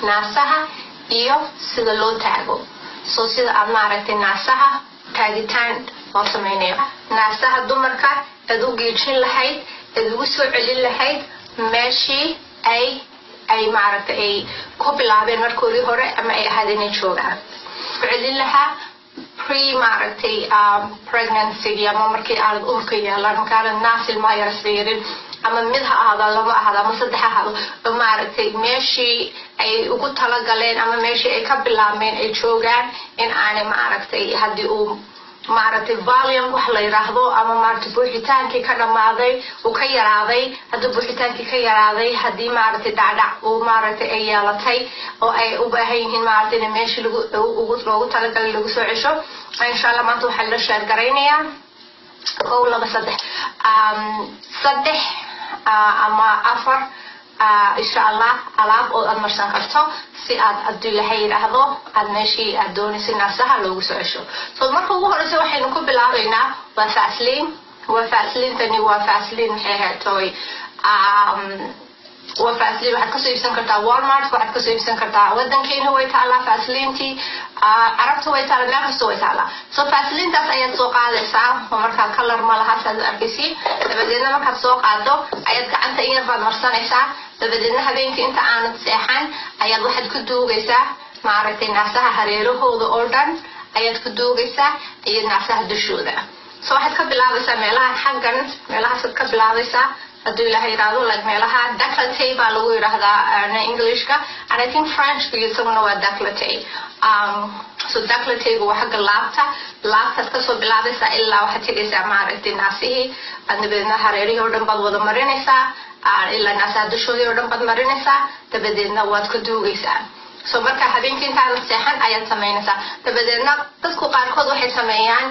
naasaha iyo sida loo taago soo sida aan maaragtay naasaha taagitaan oo sameeyo naasaha dumarka aad u geejin lahayd aad ugu soo celin lahayd meeshii ay maaragtay ay ku bilaabeen markoodii hore ama ay ahaadeen joogaan celin lahaa pre pregnancy ama markii aan uurka yeelan kaana naasil ma yarsiirin ama mid ha ahaado laba ahaado ama saddex ahaado maaragtay meeshii ay ugu talagaleen ama meeshii ay ka bilaabeen ay joogaan in aanay maaragtay haddii uu maaragtay volume wax la yiraahdo ama maaragtay buuxitaankii ka dhamaaday uu ka yaraaday haddii buuxitaankii ka yaraaday haddii maaragtay dhacdhac uu maaragtay ay yeelatay oo ay u baahan yihiin maaragtay in meeshii loogu talagalay lagu soo cesho insha Allah maanta waxaa la sheer garaynayaa kow laba saddex ama afar insha Allah alaab oo aad marsan karto si aad aduu ilahay yiraahdo aad meeshii aad doonaysid naasaha loogu soo cesho soo marka ugu horeysa waxaynu ku bilaabaynaa waa Vaseline tani waa Vaseline maxay heertooy وفاسلين واحد كسو يبسن كرتا والمارت واحد كسو يبسن كرتا ودنكينا ويتالا فاسلينتي عربت ويتالا ماكسو ويتالا سو فاسلين تاس اياد سوق عادسا ومركا كالر مالها سادو اركيسي دبدينا مركا سوق عادو اياد كعنتا اياد باد مرسانيسا دبدينا هبينكي انتا عانت سيحان اياد واحد كدوغيسا معركتين ناساها هريرو هودو اوردن اياد كدوغيسا اياد ناساها دشودا سو واحد كبلاويسا ميلاها حقا ميلاها سد كبلاويسا هدو إلهي يرادو like ميلاها décolleté با لغو يراهدا Englishka and I think French يسمونه waa décolleté so décolleté هو حق laabta kasoo bilaabeysa ilaa waxaad tegaysaa maaragtay naasihii dabadeedna hareerihii oo dhan baad wada marinaysaa ilaa naasaha dushoodii oo dhan baad marinaysaa dabadeedna waad ku duugaysaa so marka habeenkii intaad seexan ayaad samaynaysaa dabadeedna dadku qaarkood waxay sameeyaan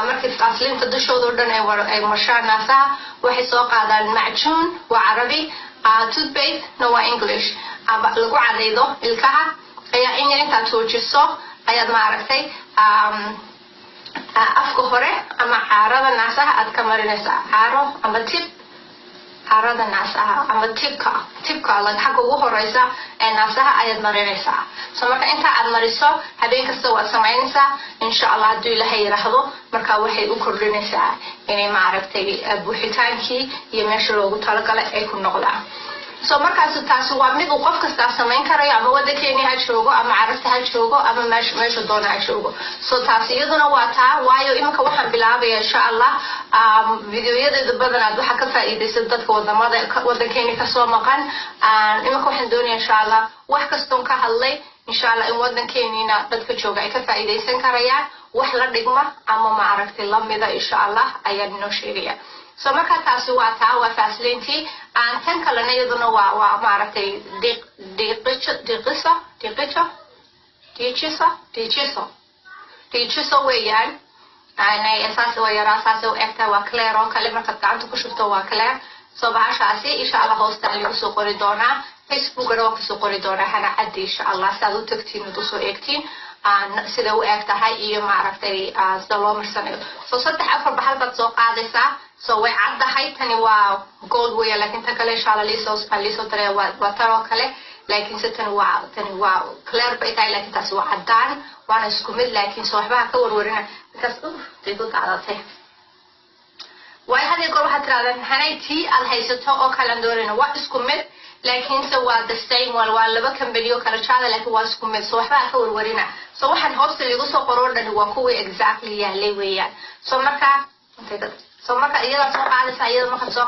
markii Vaseline dushooda oo dhan ay marshaan naasaha waxay soo qaadaan macjuun waa Carabi toothpaste no waa English lagu cadaydo ilkaha ayaa in inta toojiso ayaad maaragtay afka hore ama caarada naasaha aad ka marinaysaa caaro ama tip caarada naasaha ama tipka la xaq ugu horeysa ee naasaha ayaad marinaysaa so marka inta aad mariso habeen kasta waad samaynaysaa insha Allah haduu Ilaahay yiraahdo marka waxay u kordhinaysaa inay maaragtay buuxitaankii iyo meesha loogu talagalay ay ku noqdaan so markaas taas waa mid uu qof kasta samayn karayo ama wadankeena ha joogo ama carabta ha joogo ama meesha doona ha joogo so taas iyaduna waa taa waayo imka waxaan bilaabaya insha Allah videoyada badan waxa ka faa'iideyso dadka wadamada wadankeena ka soo maqan imka waxaan doonayaa insha Allah wax kasto ka hadlay insha Allah in wadankeena dadka jooga ay ka faa'iideysan karayaan wax la dhigma ama maaragtay lamida insha Allah ayaan noo sheegaya so marka taas waa taa waa Vaseline aan tan kalena iyaduna waa maaragtay diqiso weeyaan aanay asaas waa yara asaas oo egta waa clear oo kale marka gacanta ku shubto waa clear so bahashaasi insha Allah hoosta lagu soo qori doonaa Facebook oo ku soo qori doonaa hana cad insha Allah saad u tagtiin oo soo eegtiin sida uu egtahay iyo maaragtay sida loo marsanayo so saddex afar bahal baad soo qaadaysaa so way caddahay tani waa gold way laakiin tan kale insha Allah liisoo taray waa taro kale laakiin tani waa clear bay tahay laakiin taas waa caddaan waana isku mid laakiin soo waxba ka warwarina taas diido qaadatay way hadii goor waxa tiraahdaa hanay tii aad haysato oo kala doorina waa isku mid laakiin se waa the same waa laba company oo kala jaada laakiin waa isku mid soo waxba ka warwarina soo waxaan hoosta lagu soo qorodhan waa kuwa exactly yaalay weeyaan soo marka iyada soo qaadaysa iyada marka soo